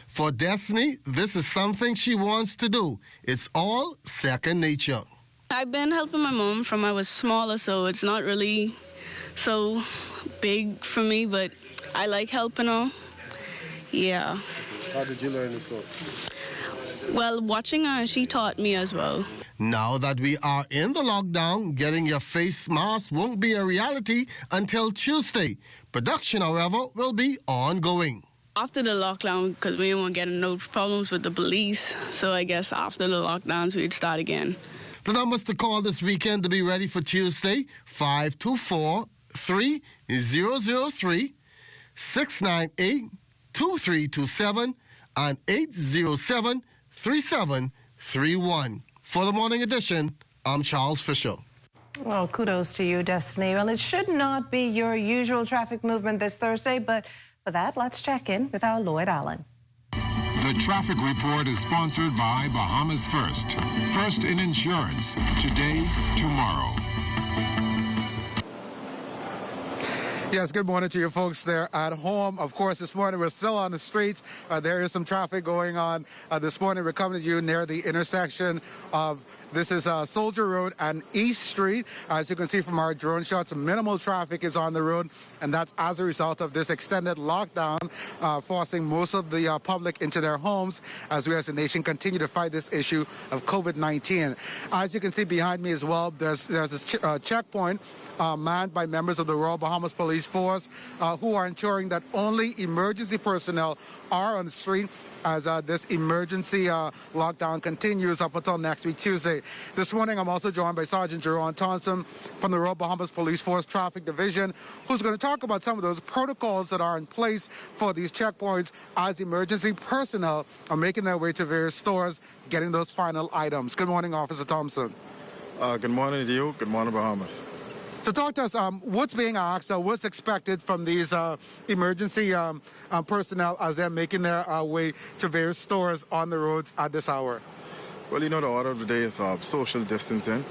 For Destiny, this is something she wants to do. It's all second nature. I've been helping my mom from I was smaller, so it's not really so big for me, but I like helping her. Yeah. How did you learn this stuff? Well, watching her, she taught me as well. Now that we are in the lockdown, getting your face mask won't be a reality until Tuesday. Production, however, will be ongoing. After the lockdown, because we didn't want to get no problems with the police, so I guess after the lockdowns, we'd start again. The numbers to call this weekend to be ready for Tuesday, 524-3003, 698-2327, and 807-3731. For the morning edition, I'm Charles Fisher. Well, kudos to you, Destiny. Well, it should not be your usual traffic movement this Thursday, but for that, let's check in with our Lloyd Allen. The traffic report is sponsored by Bahamas First. First in insurance. Today, tomorrow. Yes, good morning to you folks there at home. Of course, this morning we're still on the streets. There is some traffic going on. This morning we're coming to you near the intersection of Soldier Road and East Street. As you can see from our drone shots, minimal traffic is on the road, and that's as a result of this extended lockdown, forcing most of the public into their homes as we as a nation continue to fight this issue of COVID-19. As you can see behind me as well, there's this checkpoint manned by members of the Royal Bahamas Police Force who are ensuring that only emergency personnel are on the street. as this emergency lockdown continues up until next week, Tuesday. This morning, I'm also joined by Sergeant Jerome Thompson from the Royal Bahamas Police Force Traffic Division, who's going to talk about some of those protocols that are in place for these checkpoints as emergency personnel are making their way to various stores, getting those final items. Good morning, Officer Thompson. Good morning to you. Good morning, Bahamas. So talk to us, what's being asked, what's expected from these emergency personnel as they're making their way to various stores on the roads at this hour? Well, you know, the order of the day is social distancing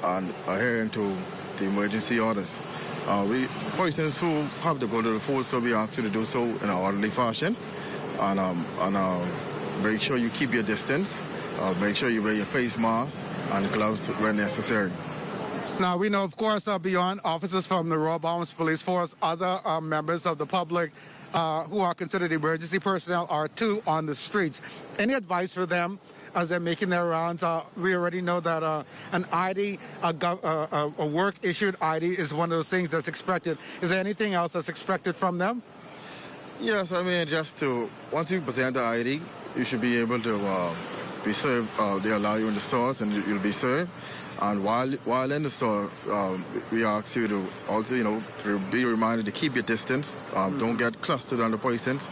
and adhering to the emergency orders. Persons who have to go to the food store, we ask you to do so in an orderly fashion and make sure you keep your distance, make sure you wear your face mask and gloves when necessary. Now, we know, of course, beyond officers from the Royal Bahamas Police Force, other members of the public who are considered emergency personnel are too on the streets. Any advice for them as they're making their rounds? We already know that an ID, a work-issued ID is one of those things that's expected. Is there anything else that's expected from them? Yes, I mean, once you present the ID, you should be able to be served. They allow you in the stores and you'll be served. And while in the stores, we ask you to also, to be reminded to keep your distance. Don't get clustered on the persons.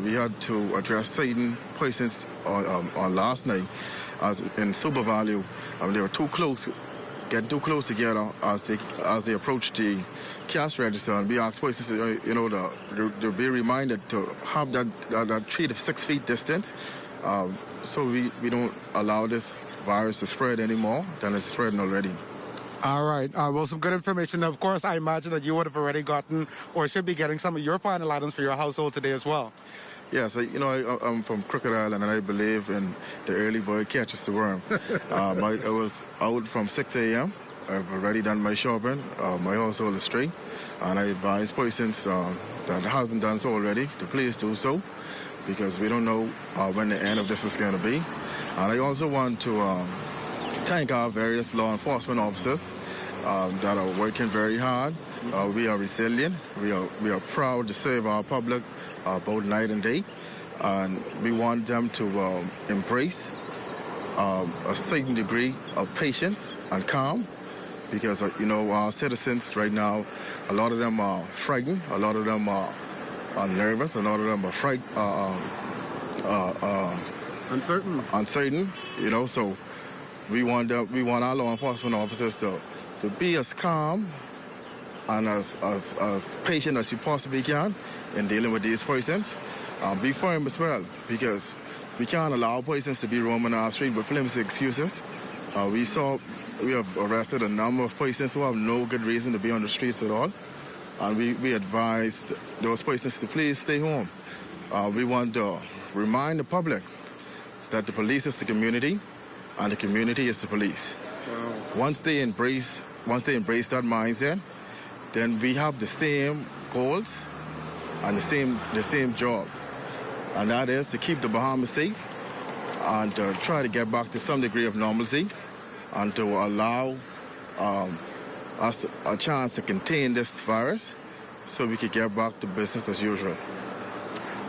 We had to address certain persons on last night as in Super Value. They were getting too close together as they approached the cash register. And we asked persons, to be reminded to have that 3 to 6 feet distance. So we don't allow this virus to spread anymore than it's spreading already. All right. Well, some good information. Of course, I imagine that you would have already gotten or should be getting some of your final items for your household today as well. Yes, I'm from Crooked Island, and I believe in the early bird catches the worm. I was out from 6 a.m. I've already done my shopping. My household is straight, and I advise persons that hasn't done so already to please do so, because we don't know when the end of this is going to be. And I also want to thank our various law enforcement officers that are working very hard. We are resilient. We are proud to serve our public both night and day. And we want them to embrace a certain degree of patience and calm, because, our citizens right now, a lot of them are frightened, a lot of them are nervous, a lot of them are uncertain, so we want our law enforcement officers to be as calm and as patient as you possibly can in dealing with these persons. Be firm as well, because we can't allow persons to be roaming our street with flimsy excuses. We have arrested a number of persons who have no good reason to be on the streets at all, and we advised those persons to please stay home. We want to remind the public that the police is the community, and the community is the police. Wow. Once they embrace that mindset, then we have the same goals and the same job, and that is to keep the Bahamas safe and to try to get back to some degree of normalcy and to allow us a chance to contain this virus so we could get back to business as usual.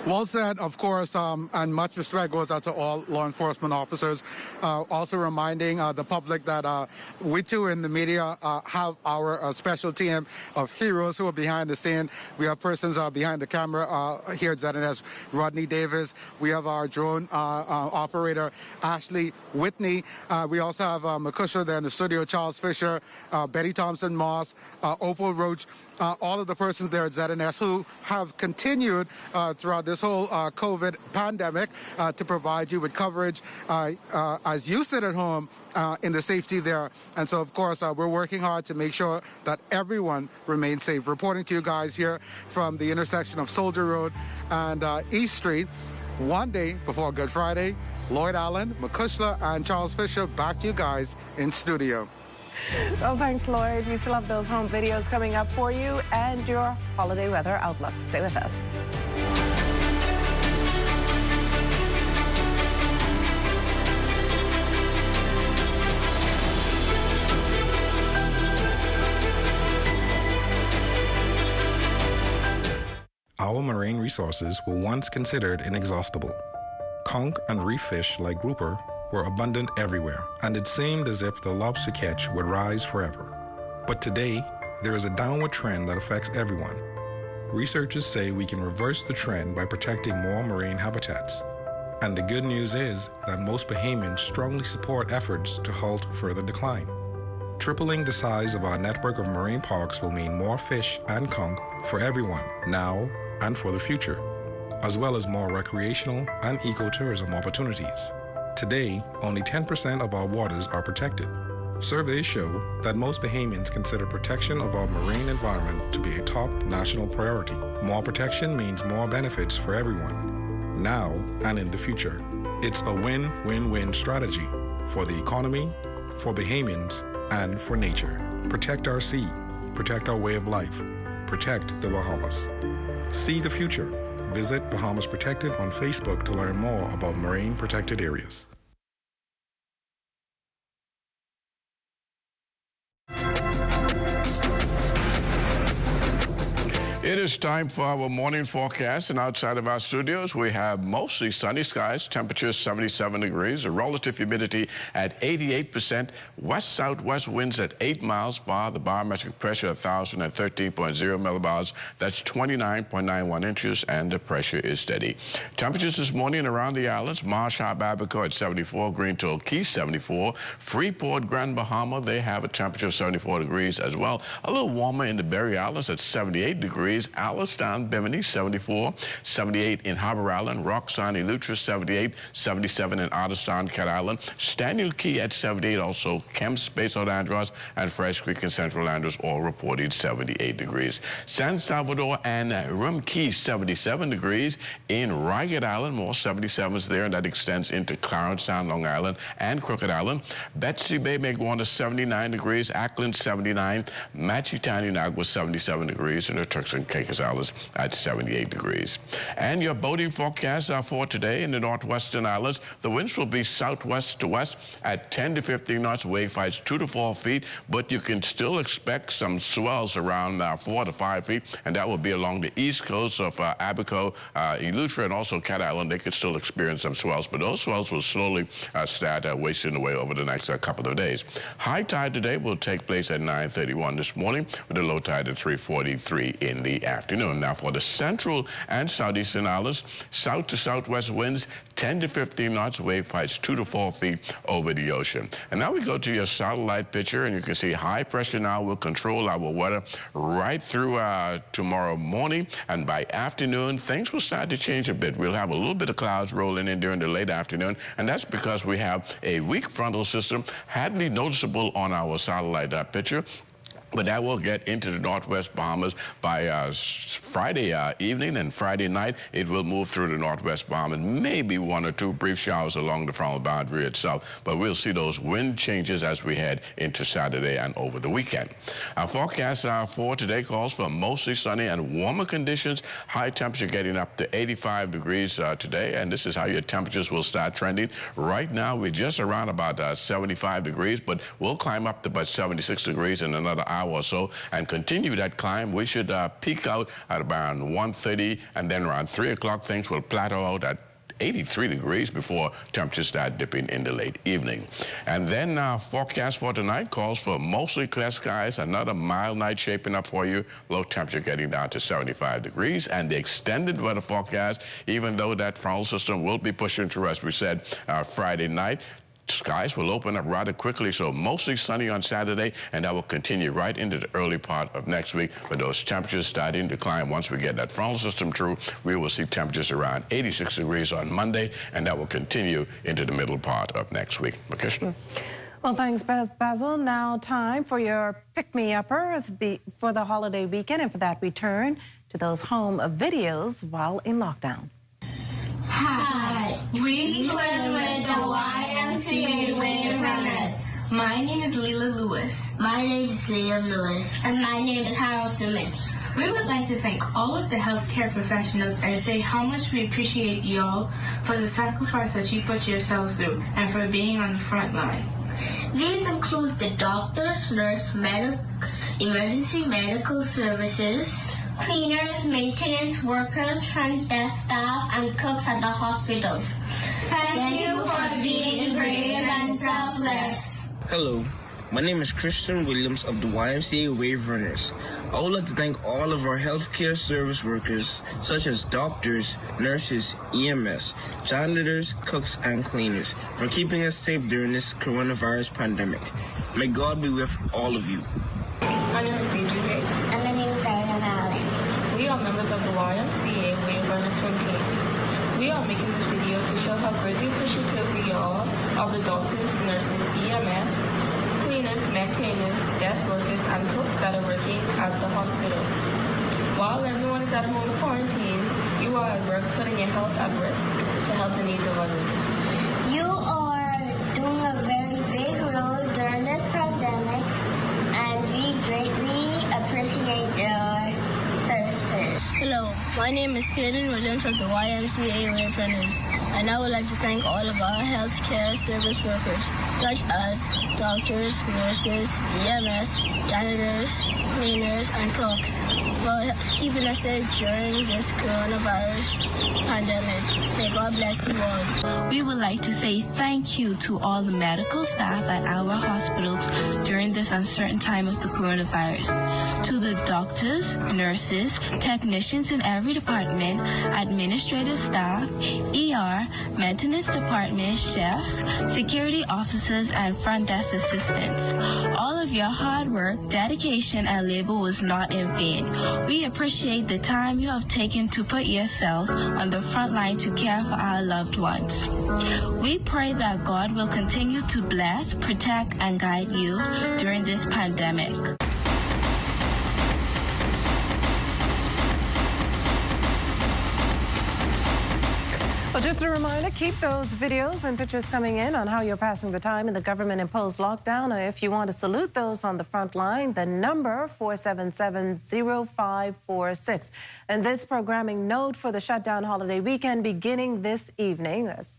Well said, of course, and much respect goes out to all law enforcement officers. Also reminding the public that we too in the media have our special team of heroes who are behind the scene. We have persons behind the camera here at ZNS, Rodney Davis. We have our drone operator, Ashley Whitney. We also have Makusha there in the studio, Charles Fisher, Betty Thompson Moss, Opal Roach. All of the persons there at ZNS who have continued throughout this whole COVID pandemic to provide you with coverage as you sit at home in the safety there. And so, of course, we're working hard to make sure that everyone remains safe. Reporting to you guys here from the intersection of Soldier Road and East Street, one day before Good Friday. Lloyd Allen, Makushla, and Charles Fisher, back to you guys in studio. Well, thanks, Lloyd. We still have those home videos coming up for you and your holiday weather outlook. Stay with us. Our marine resources were once considered inexhaustible. conch and reef fish like grouper were abundant everywhere, and it seemed as if the lobster catch would rise forever. But today, there is a downward trend that affects everyone. Researchers say we can reverse the trend by protecting more marine habitats. And the good news is that most Bahamians strongly support efforts to halt further decline. Tripling the size of our network of marine parks will mean more fish and conch for everyone now and for the future, as well as more recreational and ecotourism opportunities. Today, only 10% of our waters are protected. Surveys show that most Bahamians consider protection of our marine environment to be a top national priority. More protection means more benefits for everyone, now and in the future. It's a win-win-win strategy for the economy, for Bahamians, and for nature. Protect our sea, protect our way of life, protect the Bahamas. See the future. Visit Bahamas Protected on Facebook to learn more about marine protected areas. It is time for our morning forecast, and outside of our studios, we have mostly sunny skies, temperatures 77 degrees, a relative humidity at 88%, west-southwest winds at 8 miles per hour, the barometric pressure 1,013.0 millibars, that's 29.91 inches, and the pressure is steady. Temperatures this morning around the islands, Marsh Harbour, Abaco at 74, Green Toll Key 74, Freeport, Grand Bahama, they have a temperature of 74 degrees as well. A little warmer in the Berry Islands at 78 degrees. Allenstown, Bimini, 74, 78 in Harbor Island, Roxanne, Eleuthera, 78, 77 in Otterstown, Cat Island, Staniel Key at 78, also Kemps, Bay South Andros, and Fresh Creek and Central Andros all reported 78 degrees. San Salvador and Rum Key, 77 degrees. In Ragged Island, more 77s there, and that extends into Clarencetown, Long Island, and Crooked Island. Betsy Bay may go on to 79 degrees, Ackland, 79, Machitan, Nagua, 77 degrees, and the Turks and Caicos Islands at 78 degrees. And your boating forecasts are for today in the northwestern islands. The winds will be southwest to west at 10 to 15 knots, wave heights 2 to 4 feet, but you can still expect some swells around 4 to 5 feet, and that will be along the east coast of Abaco, Eleuthera, and also Cat Island. They could still experience some swells, but those swells will slowly start wasting away over the next couple of days. High tide today will take place at 9:31 this morning, with a low tide at 3:43 in the afternoon. Now for the central and southeastern islands, south to southwest winds 10 to 15 knots, wave heights 2 to 4 feet over the ocean. And now we go to your satellite picture, and you can see high pressure now will control our weather right through tomorrow morning, and by afternoon things will start to change a bit. We'll have a little bit of clouds rolling in during the late afternoon, and that's because we have a weak frontal system, hardly noticeable on our satellite picture. But that will get into the northwest Bahamas by Friday evening, and Friday night it will move through the northwest Bahamas. Maybe 1 or 2 brief showers along the frontal boundary itself, but we'll see those wind changes as we head into Saturday and over the weekend. Our forecast for today calls for mostly sunny and warmer conditions. High temperature getting up to 85 degrees today, and this is how your temperatures will start trending. Right now we're just around about 75 degrees, but we'll climb up to about 76 degrees in another hour or so and continue that climb. We should peak out at around 1:30, and then around 3 o'clock things will plateau out at 83 degrees before temperatures start dipping in the late evening. And then forecast for tonight calls for mostly clear skies, another mild night shaping up for you, low temperature getting down to 75 degrees. And the extended weather forecast, even though that frontal system will be pushing through, as we said, Friday night, skies will open up rather quickly, so mostly sunny on Saturday, and that will continue right into the early part of next week, with those temperatures starting to climb. Once we get that frontal system through, we will see temperatures around 86 degrees on Monday, and that will continue into the middle part of next week. Makishna? Well, thanks, Basil. Now time for your pick-me-upper for the holiday weekend, and for that we turn to those home videos while in lockdown. Hi, we swim with the YMCA waiting from us. My name is Leila Lewis. My name is Liam Lewis. And my name is Harold Simmons. We would like to thank all of the healthcare professionals and say how much we appreciate y'all for the sacrifice that you put yourselves through and for being on the front line. These include the doctors, nurse, emergency medical services, cleaners, maintenance workers, front desk staff, and cooks at the hospitals. Thank you for being brave and selfless. Hello, my name is Christian Williams of the YMCA Wave Runners. I would like to thank all of our healthcare service workers, such as doctors, nurses, EMS, janitors, cooks, and cleaners, for keeping us safe during this coronavirus pandemic. May God be with all of you. My name is Deidre Hicks. And my name is Ariana Allen. We are members of the YMCA Wave Runners Swim Team. We are making this video to show how greatly appreciative we are of the doctors, nurses, EMS, cleaners, maintainers, desk workers, and cooks that are working at the hospital. While everyone is at home quarantined, you are at work putting your health at risk to help the needs of others. You are doing a very big role during this pandemic, and we greatly appreciate your services. Hello, my name is Clayton Williams of the YMCA Wave Runners, and I would like to thank all of our healthcare service workers, such as doctors, nurses, EMS, janitors, cleaners, and cooks, for keeping us safe during this coronavirus pandemic. May God bless you all. We would like to say thank you to all the medical staff at our hospitals during this uncertain time of the coronavirus. To the doctors, nurses, technicians in every department, administrative staff, ER, maintenance department, chefs, security officers, and front desk assistants. All of your hard work, dedication, and labor was not in vain. We appreciate the time you have taken to put yourselves on the front line to care for our loved ones. We pray that God will continue to bless, protect, and guide you during this pandemic. Well, just a reminder, keep those videos and pictures coming in on how you're passing the time in the government-imposed lockdown. If you want to salute those on the front line, the number 477-0546. And this programming note for the shutdown holiday weekend beginning this evening, that's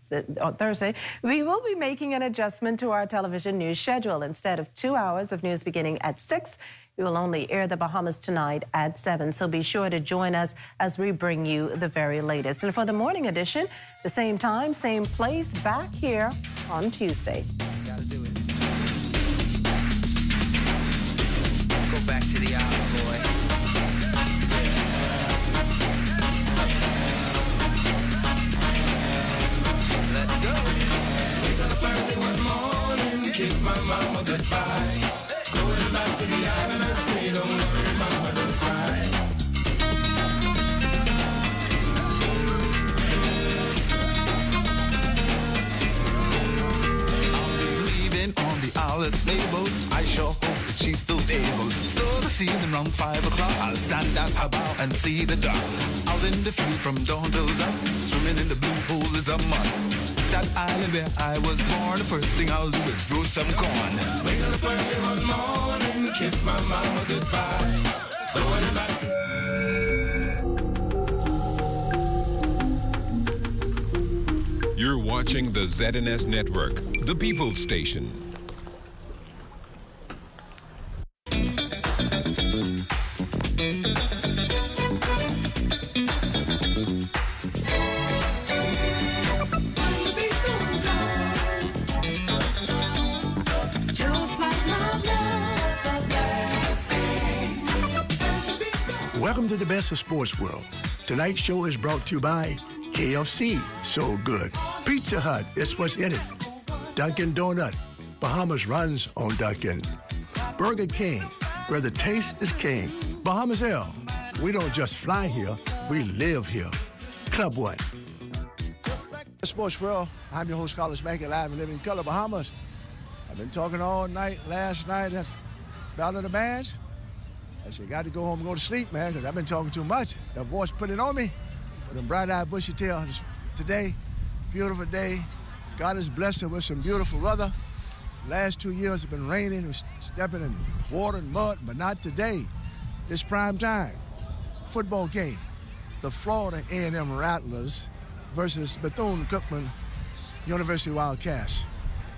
Thursday, we will be making an adjustment to our television news schedule. Instead of 2 hours of news beginning at 6, we will only air the Bahamas tonight at 7, so be sure to join us as we bring you the very latest. And for the morning edition, the same time, same place, back here on Tuesday. Gotta do it. Go back to the island, boy. Let's go. Wake up early one morning, kiss my mama goodbye. Going back to the island, I say, don't worry, mama, don't cry. I'll be leaving on the island slave. I sure hope that she's still able. So this evening around 5 o'clock, I'll stand at her bow and see the dock. Out in the field from dawn till dusk, swimming in the blue pool is a must. That island where I was born, the first thing I'll do is roast some corn. Wake up early one morning, kiss my mama goodbye. Going back to... You're watching the ZNS Network, the People's Station. Welcome to the best of sports world. Tonight's show is brought to you by KFC, so good. Pizza Hut, it's what's in it. Dunkin' Donut, Bahamas runs on Dunkin'. Burger King, where the taste is king. Bahamas L, we don't just fly here, we live here. Club One. Sports World, I'm your host, Carlos Mackey, live and living in color, Bahamas. I've been talking all night, last night, that's Battle of the Bands. I said, got to go home and go to sleep, man, because I've been talking too much. That voice put it on me. With them bright-eyed, bushy tail today, beautiful day. God has blessed us with some beautiful weather. Last 2 years have been raining, we're stepping in water and mud, but not today. It's prime time. Football game. The Florida A&M Rattlers versus Bethune-Cookman University Wildcats.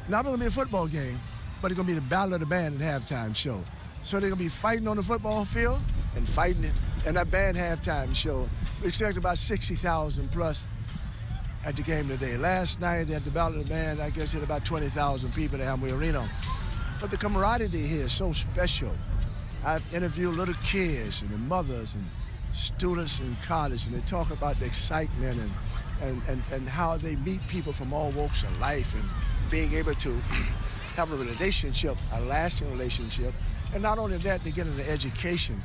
Not only be a football game, but it's going to be the Battle of the Band at halftime show. So they're going to be fighting on the football field and fighting in that band halftime show. We expect about 60,000 plus at the game today. Last night at the Battle of the Band, I guess it had about 20,000 people at Amway Arena. But the camaraderie here is so special. I've interviewed little kids and their mothers and students in college, and they talk about the excitement and how they meet people from all walks of life and being able to have a relationship, a lasting relationship. And not only that, they get an education